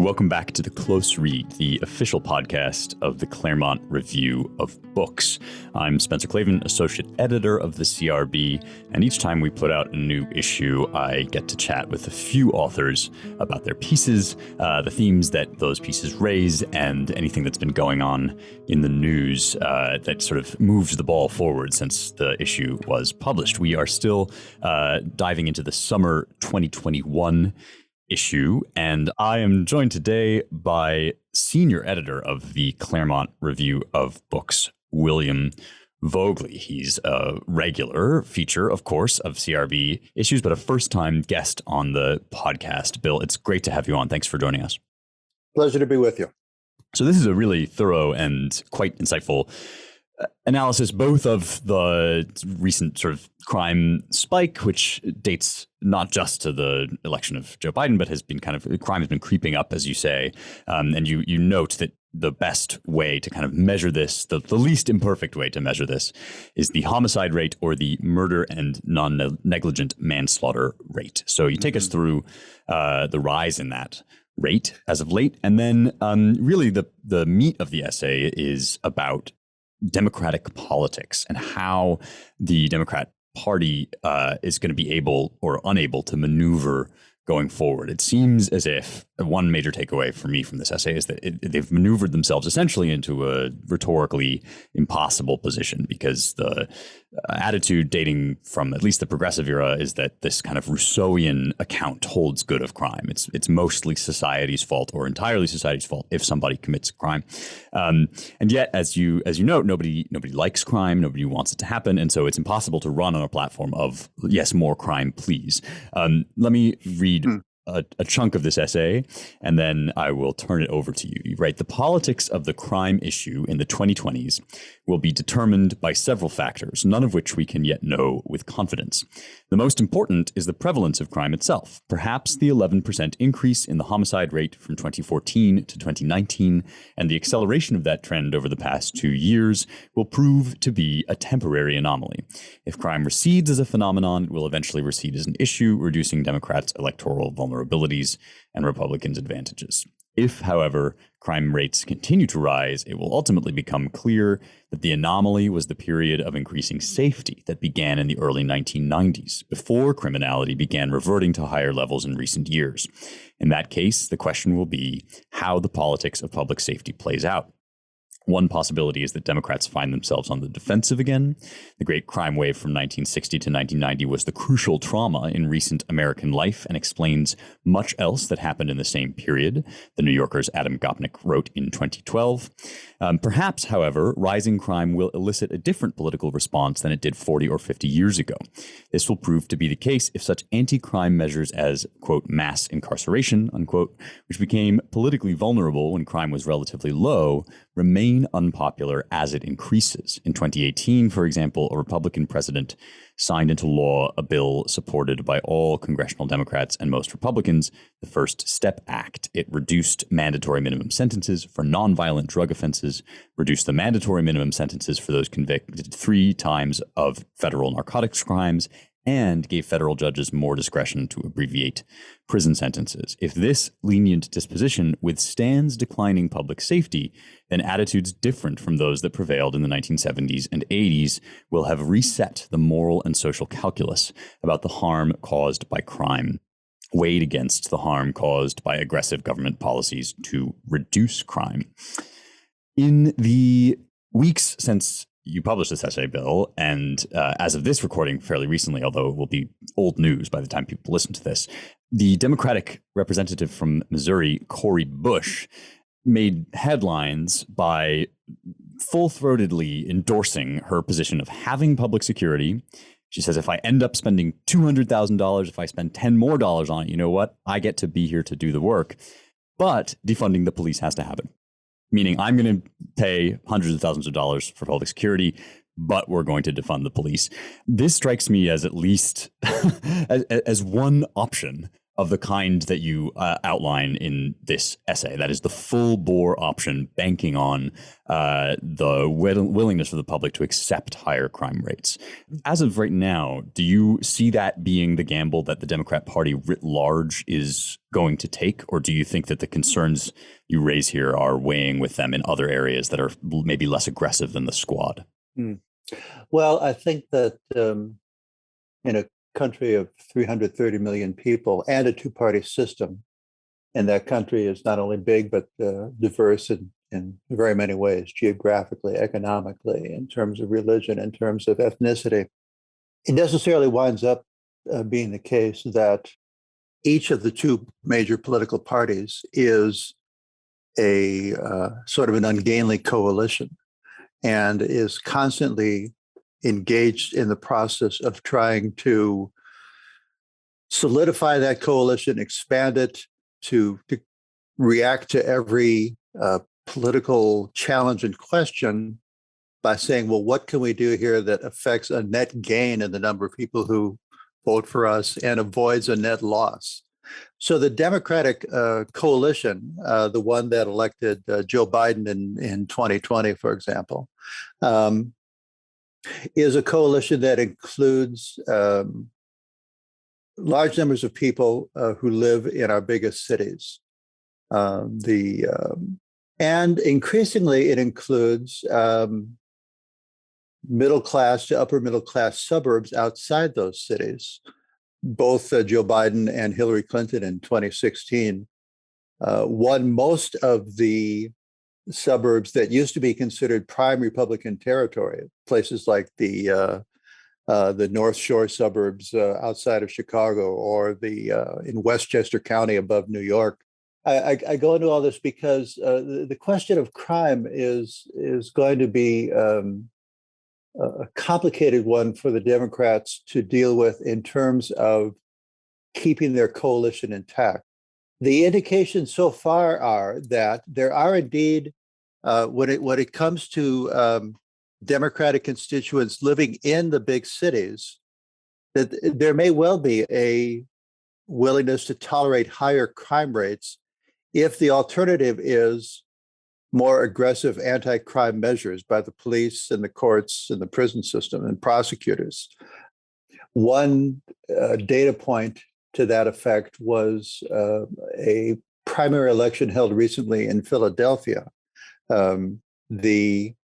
welcome back to The Close Read, the official podcast of the Claremont Review of Books. I'm Spencer Clavin, associate editor of the CRB, and each time we put out a new issue, I get to chat with a few authors about their pieces, the themes that those pieces raise, and anything that's been going on in the news that sort of moved the ball forward since the issue was published. We are still diving into the summer 2021 issue, and I am joined today by senior editor of the Claremont Review of Books, William Voegeli. He's a regular feature, of course, of CRB issues, but a first-time guest on the podcast. Bill, it's great to have you on. Thanks for joining us. Pleasure to be with you. So this is a really thorough and quite insightful analysis, both of the recent sort of crime spike, which dates not just to the election of Joe Biden, but crime has been creeping up, as you say. And you note that the best way to kind of measure this, the least imperfect way to measure this, is the homicide rate or the murder and non-negligent manslaughter rate. So you take us through the rise in that rate as of late. And then really the meat of the essay is about democratic politics and how the Democrat Party is going to be able or unable to maneuver going forward. It seems as if one major takeaway for me from this essay is that they've maneuvered themselves essentially into a rhetorically impossible position, because the attitude dating from at least the progressive era is that this kind of Rousseauian account holds good of crime. It's mostly society's fault or entirely society's fault if somebody commits a crime. And yet, as you note, nobody likes crime. Nobody wants it to happen. And so it's impossible to run on a platform of, yes, more crime, please. Let me read a chunk of this essay, and then I will turn it over to you. You write, "The politics of the crime issue in the 2020s will be determined by several factors, none of which we can yet know with confidence. The most important is the prevalence of crime itself. Perhaps the 11% increase in the homicide rate from 2014 to 2019 and the acceleration of that trend over the past 2 years will prove to be a temporary anomaly. If crime recedes as a phenomenon, it will eventually recede as an issue, reducing Democrats' electoral vulnerabilities and Republicans' advantages. If, however, crime rates continue to rise, it will ultimately become clear that the anomaly was the period of increasing safety that began in the early 1990s, before criminality began reverting to higher levels in recent years. In that case, the question will be how the politics of public safety plays out. One possibility is that Democrats find themselves on the defensive again. The great crime wave from 1960 to 1990 was the crucial trauma in recent American life and explains much else that happened in the same period, the New Yorker's Adam Gopnik wrote in 2012. Perhaps, however, rising crime will elicit a different political response than it did 40 or 50 years ago. This will prove to be the case if such anti-crime measures as, quote, mass incarceration, unquote, which became politically vulnerable when crime was relatively low, remain unpopular as it increases. In 2018, for example, a Republican president signed into law a bill supported by all congressional Democrats and most Republicans, the First Step Act. It reduced mandatory minimum sentences for nonviolent drug offenses, reduced the mandatory minimum sentences for those convicted 3 times of federal narcotics crimes, and gave federal judges more discretion to abbreviate prison sentences. If this lenient disposition withstands declining public safety, then attitudes different from those that prevailed in the 1970s and 80s will have reset the moral and social calculus about the harm caused by crime, weighed against the harm caused by aggressive government policies to reduce crime." In the weeks since you published this essay, Bill, and as of this recording fairly recently, although it will be old news by the time people listen to this, the Democratic representative from Missouri, Cori Bush, made headlines by full-throatedly endorsing her position of having public security. She says, if I end up spending $200,000, if I spend $10 more on it, you know what? I get to be here to do the work. But defunding the police has to happen. Meaning I'm going to pay hundreds of thousands of dollars for public security, but we're going to defund the police. This strikes me as at least as one option of the kind that you outline in this essay. That is the full bore option, banking on the willingness of the public to accept higher crime rates. As of right now, do you see that being the gamble that the Democrat Party writ large is going to take? Or do you think that the concerns you raise here are weighing with them in other areas that are maybe less aggressive than the squad? Well, I think that in a country of 330 million people and a two-party system, and that country is not only big, but diverse in very many ways, geographically, economically, in terms of religion, in terms of ethnicity, it necessarily winds up being the case that each of the two major political parties is a sort of an ungainly coalition and is constantly engaged in the process of trying to solidify that coalition, expand it, to react to every political challenge and question by saying, well, what can we do here that affects a net gain in the number of people who vote for us and avoids a net loss? So the Democratic coalition, the one that elected Joe Biden in 2020, for example, is a coalition that includes large numbers of people who live in our biggest cities. And increasingly, it includes middle class to upper middle class suburbs outside those cities. Both Joe Biden and Hillary Clinton in 2016 won most of the suburbs that used to be considered prime Republican territory, places like the North Shore suburbs outside of Chicago, or in Westchester County above New York. I go into all this because the question of crime is going to be a complicated one for the Democrats to deal with in terms of keeping their coalition intact. The indications so far are that there are indeed, when it comes to Democratic constituents living in the big cities, that there may well be a willingness to tolerate higher crime rates if the alternative is more aggressive anti-crime measures by the police and the courts and the prison system and prosecutors. One data point to that effect was a primary election held recently in Philadelphia. The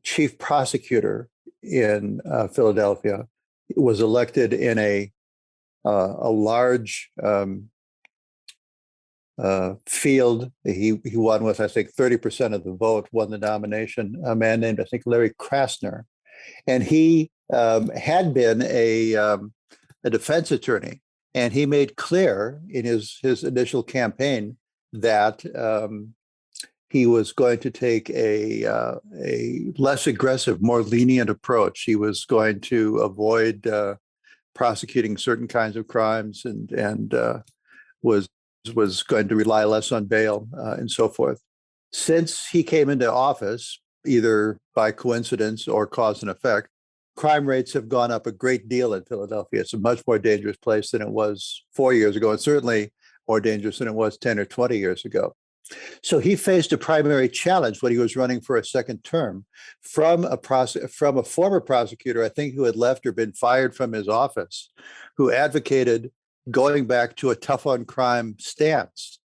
chief prosecutor in Philadelphia was elected in a large field. He won with, I think, 30% of the vote, won the nomination, a man named, I think, Larry Krasner. And he had been a defense attorney, and he made clear in his initial campaign that he was going to take a less aggressive, more lenient approach. He was going to avoid prosecuting certain kinds of crimes and was going to rely less on bail and so forth. Since he came into office, either by coincidence or cause and effect, crime rates have gone up a great deal in Philadelphia. It's a much more dangerous place than it was 4 years ago, and certainly more dangerous than it was 10 or 20 years ago. So he faced a primary challenge when he was running for a second term from a former prosecutor, I think, who had left or been fired from his office, who advocated going back to a tough on crime stance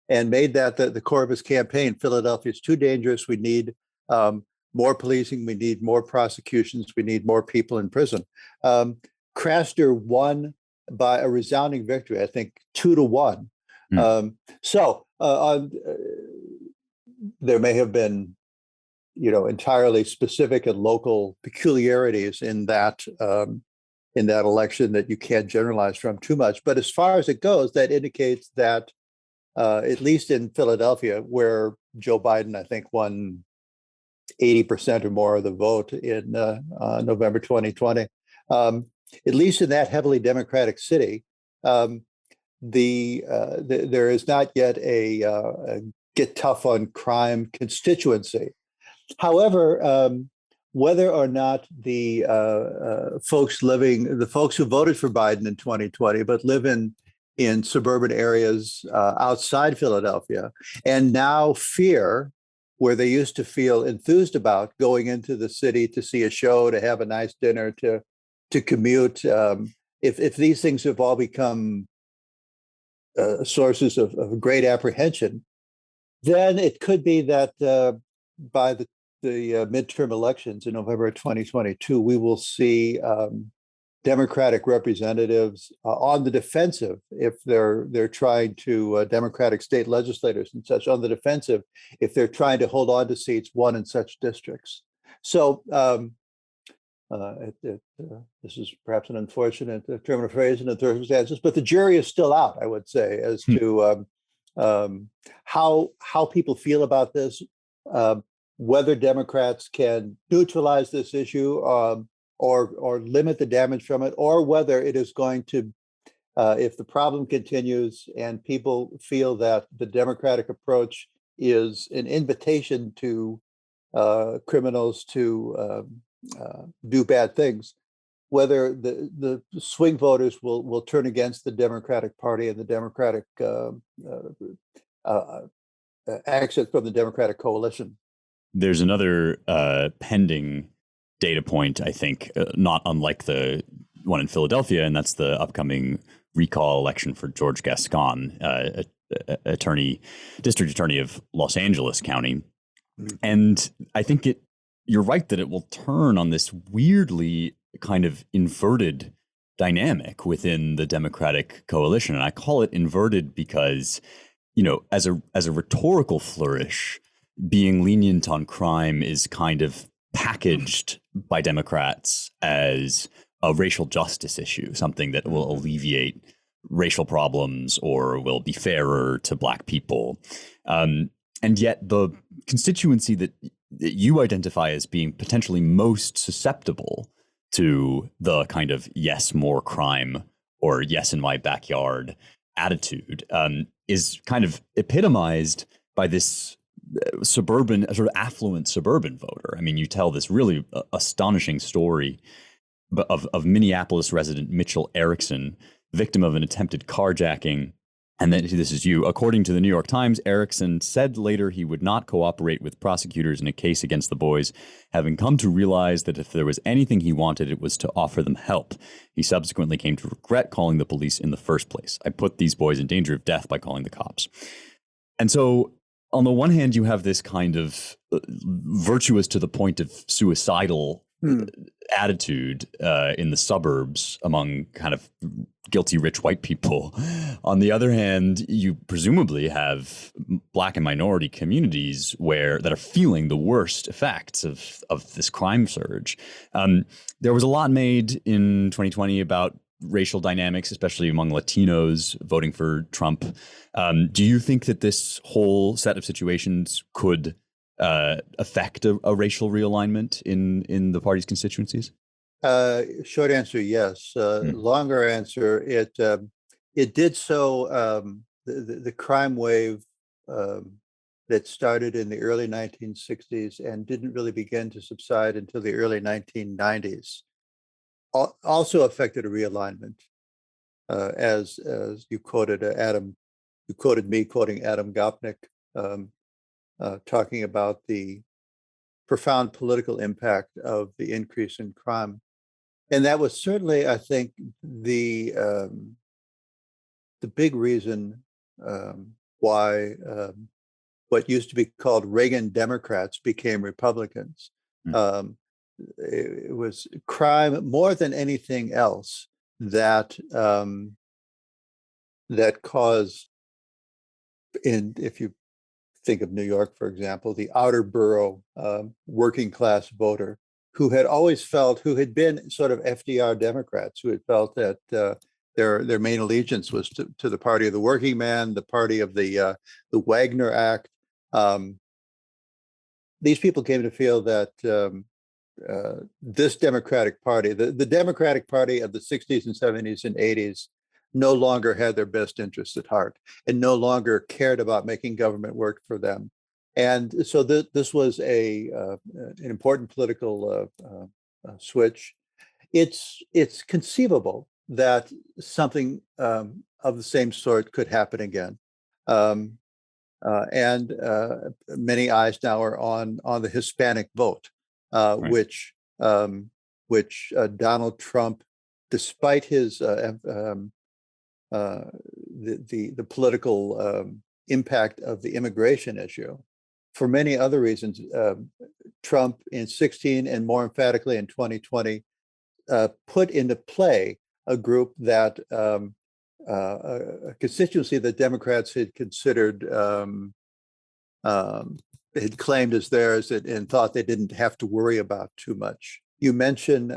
and made that the core of his campaign. Philadelphia is too dangerous. We need more policing. We need more prosecutions. We need more people in prison. Krasner won by a resounding victory, I think 2-1. There may have been, entirely specific and local peculiarities in that election that you can't generalize from too much. But as far as it goes, that indicates that at least in Philadelphia, where Joe Biden, I think, won 80% or more of the vote in November 2020, at least in that heavily Democratic city, there is not yet a get tough on crime constituency. However, whether or not the folks who voted for Biden in 2020, but live in suburban areas outside Philadelphia, and now fear, where they used to feel enthused about going into the city to see a show, to have a nice dinner, to commute. If these things have all become sources of great apprehension, then it could be that by the midterm elections in November 2022, we will see Democratic representatives on the defensive if they're trying to Democratic state legislators and such on the defensive if they're trying to hold on to seats won in such districts. So this is perhaps an unfortunate term of phrase in the circumstances, but the jury is still out, I would say, as to how people feel about this, whether Democrats can neutralize this issue or limit the damage from it, or whether it is going to, if the problem continues and people feel that the Democratic approach is an invitation to criminals to do bad things, whether the swing voters will turn against the Democratic Party and the Democratic exit from the Democratic coalition. There's another pending data point, I think, not unlike the one in Philadelphia, and that's the upcoming recall election for George Gascon, district attorney of Los Angeles County. And I think you're right that it will turn on this weirdly kind of inverted dynamic within the Democratic coalition. And I call it inverted because, as a rhetorical flourish, being lenient on crime is kind of packaged by Democrats as a racial justice issue, something that will alleviate racial problems or will be fairer to Black people. And yet the constituency that you identify as being potentially most susceptible to the kind of yes, more crime or yes, in my backyard attitude is kind of epitomized by this suburban, sort of affluent suburban voter. I mean, you tell this really astonishing story of Minneapolis resident Mitchell Erickson, victim of an attempted carjacking. And then this is you. According to the New York Times, Erickson said later he would not cooperate with prosecutors in a case against the boys, having come to realize that if there was anything he wanted, it was to offer them help. He subsequently came to regret calling the police in the first place. I put these boys in danger of death by calling the cops. And so on the one hand, you have this kind of virtuous to the point of suicidal attitude in the suburbs among kind of guilty rich white people. On the other hand, you presumably have Black and minority communities that are feeling the worst effects of this crime surge. There was a lot made in 2020 about racial dynamics, especially among Latinos voting for Trump. Do you think that this whole set of situations could affect a racial realignment in the party's constituencies? Short answer, yes. Longer answer, it did so. The crime wave that started in the early 1960s and didn't really begin to subside until the early 1990s also affected a realignment. As you quoted you quoted me quoting Adam Gopnik, talking about the profound political impact of the increase in crime. And that was certainly, I think, the big reason why what used to be called Reagan Democrats became Republicans. It was crime more than anything else that caused, if you think of New York, for example, the outer borough working class voter who had been sort of FDR Democrats, who had felt that their main allegiance was to the party of the working man, the party of the Wagner Act. These people came to feel that this Democratic Party, the Democratic Party of the 60s and 70s and 80s, no longer had their best interests at heart and no longer cared about making government work for them. And so this was an important political switch. It's conceivable that something of the same sort could happen again. Um, and many eyes now are on the Hispanic vote, Right. which Donald Trump, despite his the political impact of the immigration issue, for many other reasons, Trump in 16 and more emphatically in 2020 put into play a group that a constituency that Democrats had considered had claimed as theirs and thought they didn't have to worry about too much. You mentioned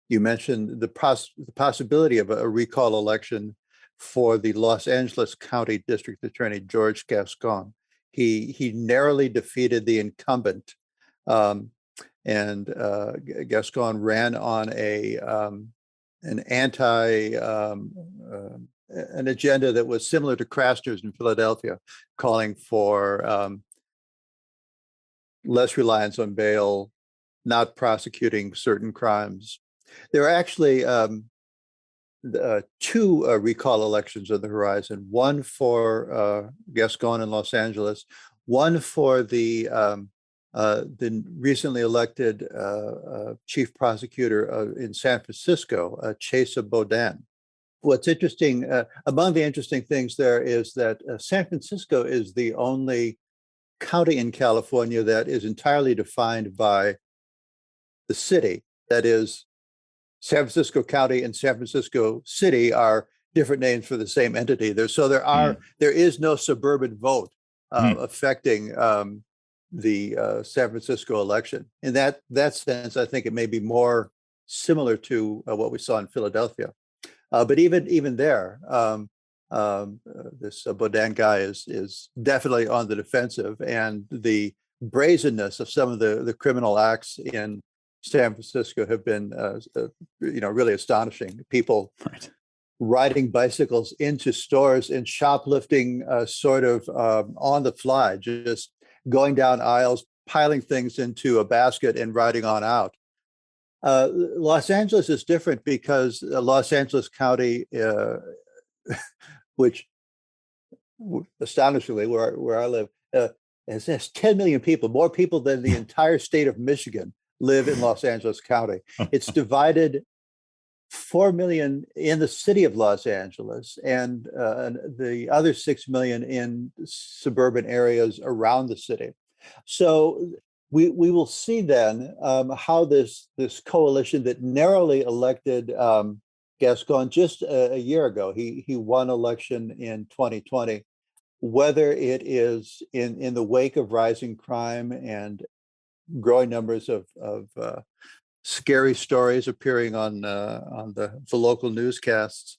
the possibility of a recall election for the Los Angeles County District Attorney George Gascon. He narrowly defeated the incumbent, and Gascon ran on an an agenda that was similar to Krasner's in Philadelphia, calling for less reliance on bail, not prosecuting certain crimes. There are actually two recall elections on the horizon, one for Gascon in Los Angeles, one for the recently elected chief prosecutor in San Francisco, Chesa Boudin. What's interesting, among the interesting things there is that San Francisco is the only county in California that is entirely defined by the city. That is, San Francisco County and San Francisco City are different names for the same entity. There is no suburban vote affecting the San Francisco election. In that sense, I think it may be more similar to what we saw in Philadelphia. But even there, this Boudin guy is definitely on the defensive, and the brazenness of some of the criminal acts in San Francisco have been, really astonishing. People riding bicycles into stores and shoplifting, sort of on the fly, just going down aisles, piling things into a basket and riding on out. Los Angeles is different because Los Angeles County, which astonishingly, where I live, has 10 million people, more people than the entire state of Michigan live in Los Angeles County. It's divided 4 million in the city of Los Angeles and the other 6 million in suburban areas around the city. So we will see then how this coalition that narrowly elected Gascon just a year ago, he won election in 2020, whether it is in the wake of rising crime and growing numbers of scary stories appearing on the local newscasts,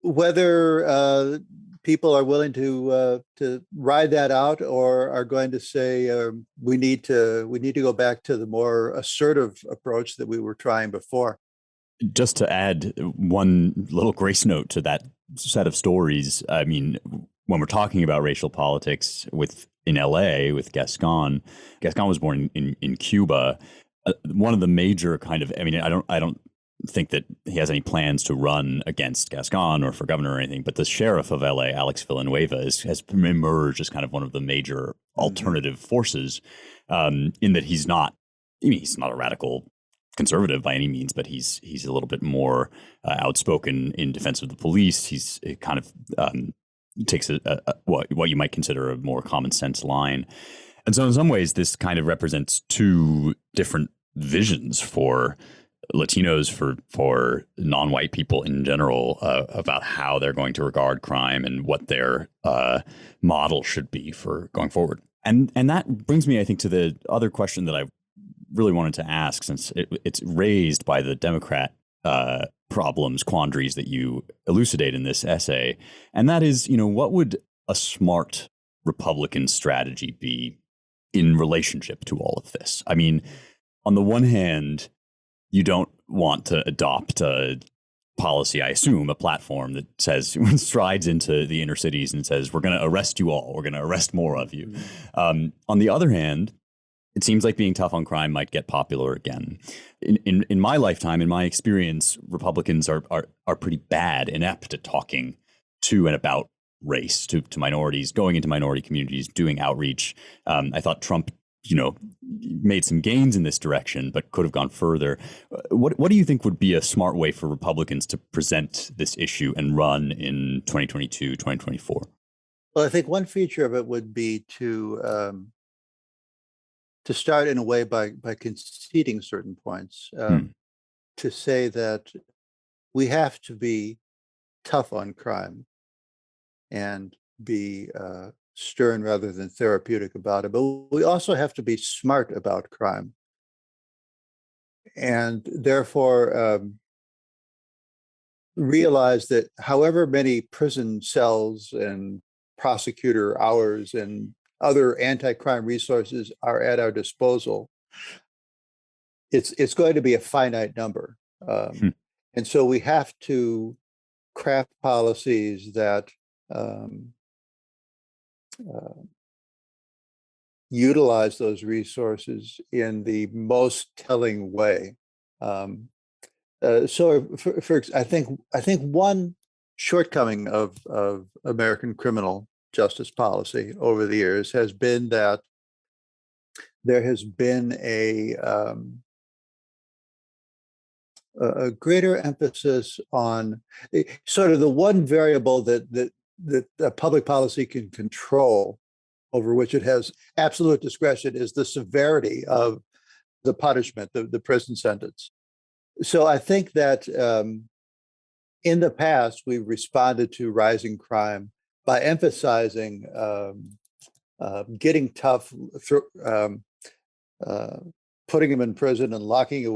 whether people are willing to ride that out or are going to say we need to go back to the more assertive approach that we were trying before. Just to add one little grace note to that set of stories, I mean, when we're talking about racial politics in LA with Gascon was born in Cuba. One of the major kind of, I mean, I don't think that he has any plans to run against Gascon or for governor or anything, but the sheriff of LA, Alex Villanueva, has emerged as kind of one of the major alternative forces, in that he's not a radical conservative by any means, but he's a little bit more outspoken in defense of the police. He's kind of takes what you might consider a more common sense line. And so in some ways, this kind of represents two different visions for Latinos, for non-white people in general, about how they're going to regard crime and what their model should be for going forward. And that brings me, I think, to the other question that I really wanted to ask, since it's raised by the Democrat quandaries that you elucidate in this essay. And that is, what would a smart Republican strategy be in relationship to all of this? I mean, on the one hand, you don't want to adopt a policy, I assume, a platform that says, strides into the inner cities and says, we're going to arrest you all. We're going to arrest more of you. On the other hand, it seems like being tough on crime might get popular again. In my lifetime, in my experience, Republicans are pretty bad, inept at talking to and about race, to minorities, going into minority communities, doing outreach. I thought Trump, made some gains in this direction, but could have gone further. What do you think would be a smart way for Republicans to present this issue and run in 2022, 2024? Well, I think one feature of it would be to start in a way by conceding certain points, to say that we have to be tough on crime and be stern rather than therapeutic about it. But we also have to be smart about crime. And therefore realize that however many prison cells and prosecutor hours and other anti-crime resources are at our disposal, it's going to be a finite number. And so we have to craft policies that utilize those resources in the most telling way. So I think one shortcoming of American criminal justice policy over the years has been that there has been a greater emphasis on sort of the one variable that public policy can control, over which it has absolute discretion, is the severity of the punishment, the prison sentence. So I think that in the past, we've responded to rising crime by emphasizing getting tough, putting them in prison and locking them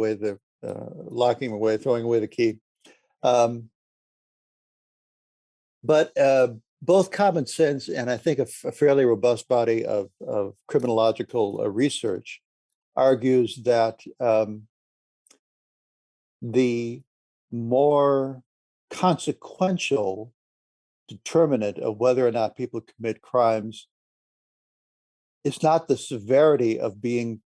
away, throwing away the key. But both common sense and I think a fairly robust body of criminological research argues that the more consequential determinant of whether or not people commit crimes is not the severity of the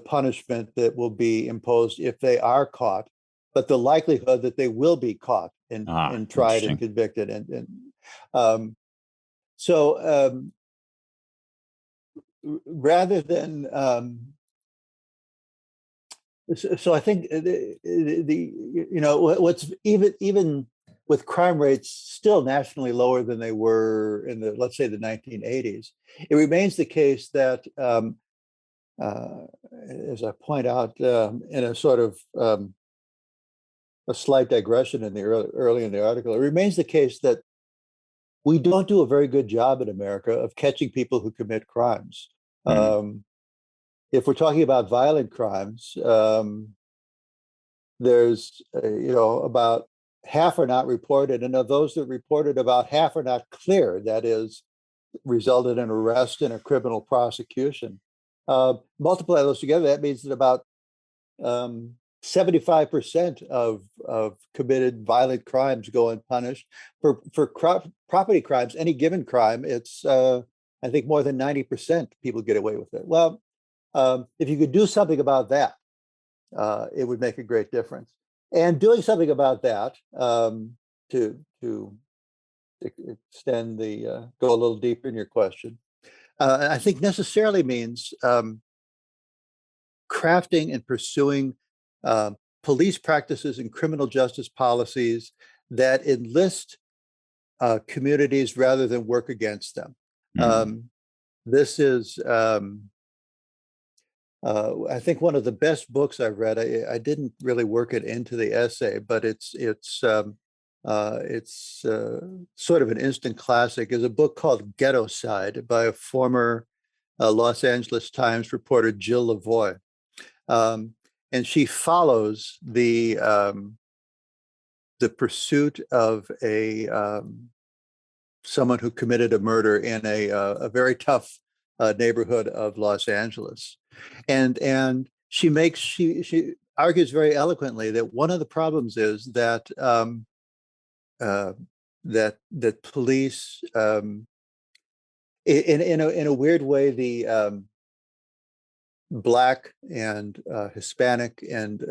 punishment that will be imposed if they are caught, but the likelihood that they will be caught and tried and convicted. So rather than so I think what's even with crime rates still nationally lower than they were in let's say the 1980s, it remains the case that as I point out in a sort of a slight digression in the early in the article, it remains the case that we don't do a very good job in America of catching people who commit crimes. If we're talking about violent crimes, there's about half are not reported, and of those that reported, about half are not clear. That is, resulted in arrest and a criminal prosecution. Multiply those together, that means that about 75% of committed violent crimes go unpunished. For property crimes, any given crime, it's I think more than 90% people get away with it. Well, if you could do something about that, it would make a great difference. And doing something about that to extend go a little deeper in your question, I think necessarily means crafting and pursuing police practices and criminal justice policies that enlist communities rather than work against them. This is, I think, one of the best books I've read. I didn't really work it into the essay, but it's sort of an instant classic. Is a book called Ghetto-Side by a former Los Angeles Times reporter, Jill Lavoie. And she follows the pursuit of someone who committed a murder in a very tough neighborhood of Los Angeles, and she argues very eloquently that one of the problems is that uh, that police, in a weird way, the Black and Hispanic and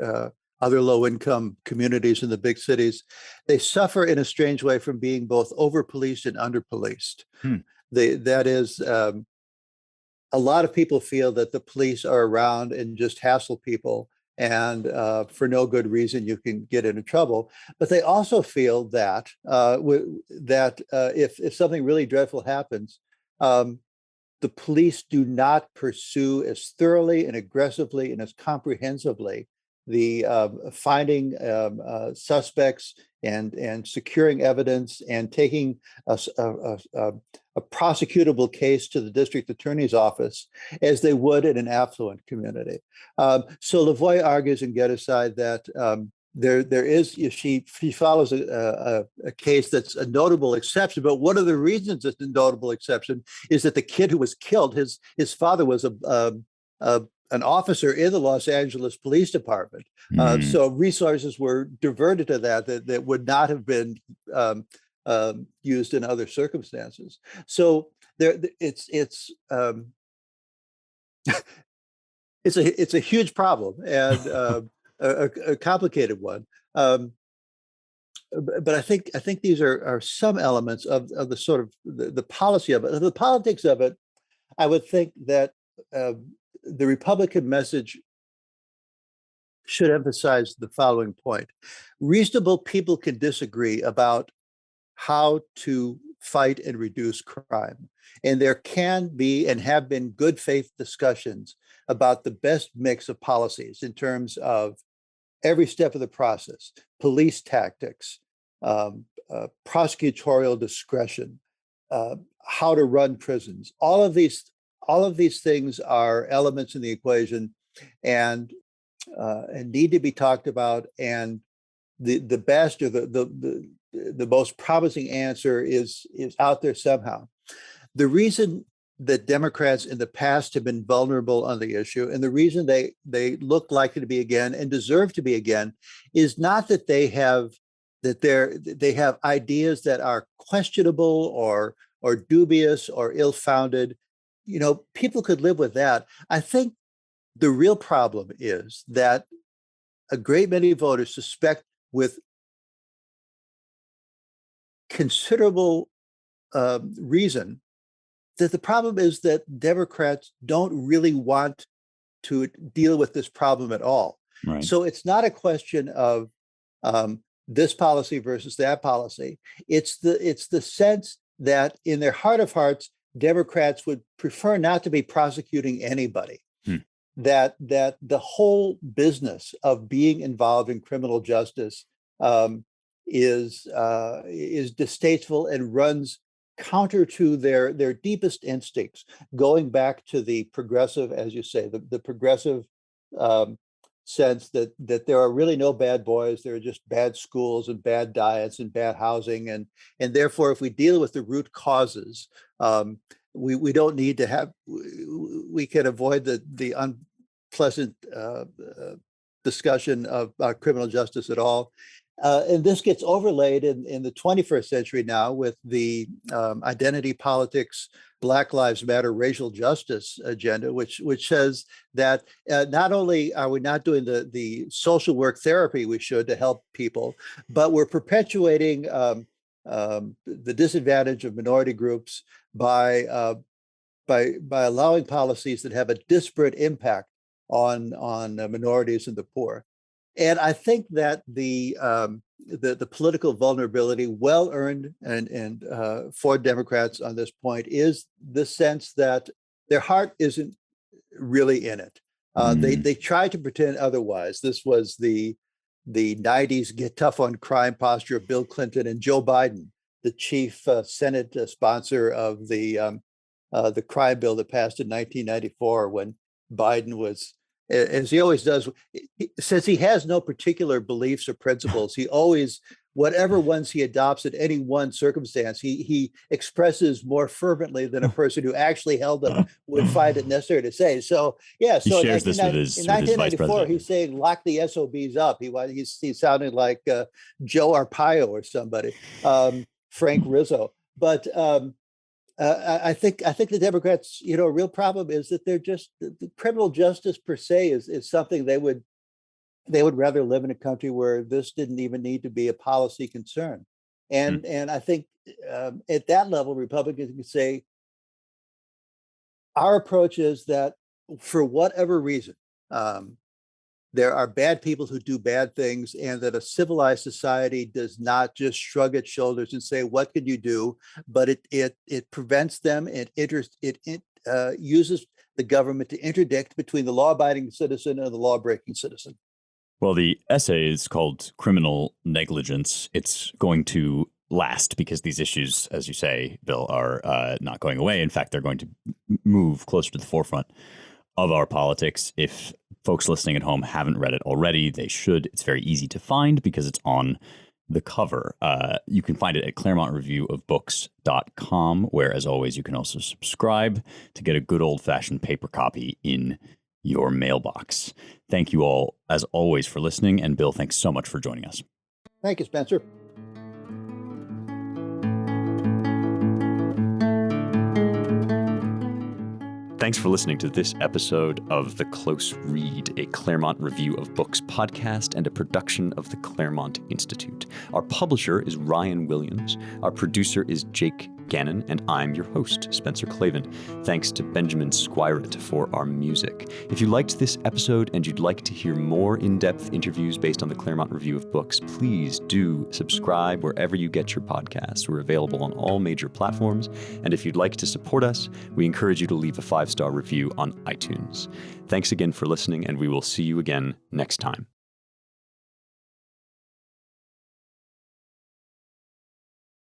other low-income communities in the big cities, they suffer in a strange way from being both over-policed and under-policed. Hmm. That is, a lot of people feel that the police are around and just hassle people, and for no good reason you can get into trouble. But they also feel that if something really dreadful happens, the police do not pursue as thoroughly and aggressively and as comprehensively the finding suspects and securing evidence and taking a prosecutable case to the district attorney's office as they would in an affluent community. So Lavoie argues in Get Aside that there is, she follows a case that's a notable exception, but one of the reasons it's a notable exception is that the kid who was killed, his father was an officer in the Los Angeles Police Department. So resources were diverted to that would not have been used in other circumstances. So it's it's a huge problem and a complicated one. But I think these are some elements of the sort of the policy of it. The politics of it, I would think that the Republican message should emphasize the following point. Reasonable people can disagree about how to fight and reduce crime. And there can be and have been good faith discussions about the best mix of policies in terms of every step of the process, police tactics, prosecutorial discretion, how to run prisons. All of these things are elements in the equation and need to be talked about. And the best or the most promising answer is out there somehow. The reason that Democrats in the past have been vulnerable on the issue, and the reason they look likely to be again and deserve to be again, is not that they have ideas that are questionable or dubious or ill-founded. People could live with that. I think the real problem is that a great many voters suspect with considerable reason that the problem is that Democrats don't really want to deal with this problem at all. Right. So it's not a question of this policy versus that policy. It's the sense that in their heart of hearts, Democrats would prefer not to be prosecuting anybody. That the whole business of being involved in criminal justice is distasteful and runs counter to their deepest instincts, going back to the progressive, as you say, the progressive sense that there are really no bad boys, there are just bad schools and bad diets and bad housing, and therefore, if we deal with the root causes, we don't need to have, we can avoid the unpleasant discussion of criminal justice at all. And this gets overlaid in the 21st century now with the identity politics, Black Lives Matter, racial justice agenda, which says that not only are we not doing the social work therapy we should to help people, but we're perpetuating the disadvantage of minority groups by allowing policies that have a disparate impact on minorities and the poor. And I think that the political vulnerability, well earned, and for Democrats on this point, is the sense that their heart isn't really in it. They try to pretend otherwise. This was the 90s get tough on crime posture of Bill Clinton and Joe Biden, the chief Senate sponsor of the crime bill that passed in 1994, when Biden was, as he always does, since he has no particular beliefs or principles, he always whatever ones he adopts in any one circumstance, he expresses more fervently than a person who actually held them would find it necessary to say. So yeah, he so shares in, this with his vice 1994, president. he's saying lock the SOBs up. He sounded like Joe Arpaio or somebody, Frank Rizzo. But I think the Democrats, a real problem is that they're just the criminal justice per se is something they would rather live in a country where this didn't even need to be a policy concern. And I think at that level, Republicans can say our approach is that for whatever reason, there are bad people who do bad things, and that a civilized society does not just shrug its shoulders and say, "What could you do?" But it prevents them. It uses the government to interdict between the law-abiding citizen and the law-breaking citizen. Well, the essay is called Criminal Negligence. It's going to last because these issues, as you say, Bill, are not going away. In fact, they're going to move closer to the forefront of our politics. If folks listening at home haven't read it already, they should. It's very easy to find because it's on the cover. You can find it at ClaremontReviewOfBooks.com, where, as always, you can also subscribe to get a good old-fashioned paper copy in your mailbox. Thank you all, as always, for listening. And Bill, thanks so much for joining us. Thank you, Spencer. Thanks for listening to this episode of The Close Read, a Claremont Review of Books podcast and a production of the Claremont Institute. Our publisher is Ryan Williams. Our producer is Jake Gannon, and I'm your host, Spencer Clavin. Thanks to Benjamin Squiret for our music. If you liked this episode and you'd like to hear more in-depth interviews based on the Claremont Review of Books, please do subscribe wherever you get your podcasts. We're available on all major platforms. And if you'd like to support us, we encourage you to leave a 5-star review on iTunes. Thanks again for listening, and we will see you again next time.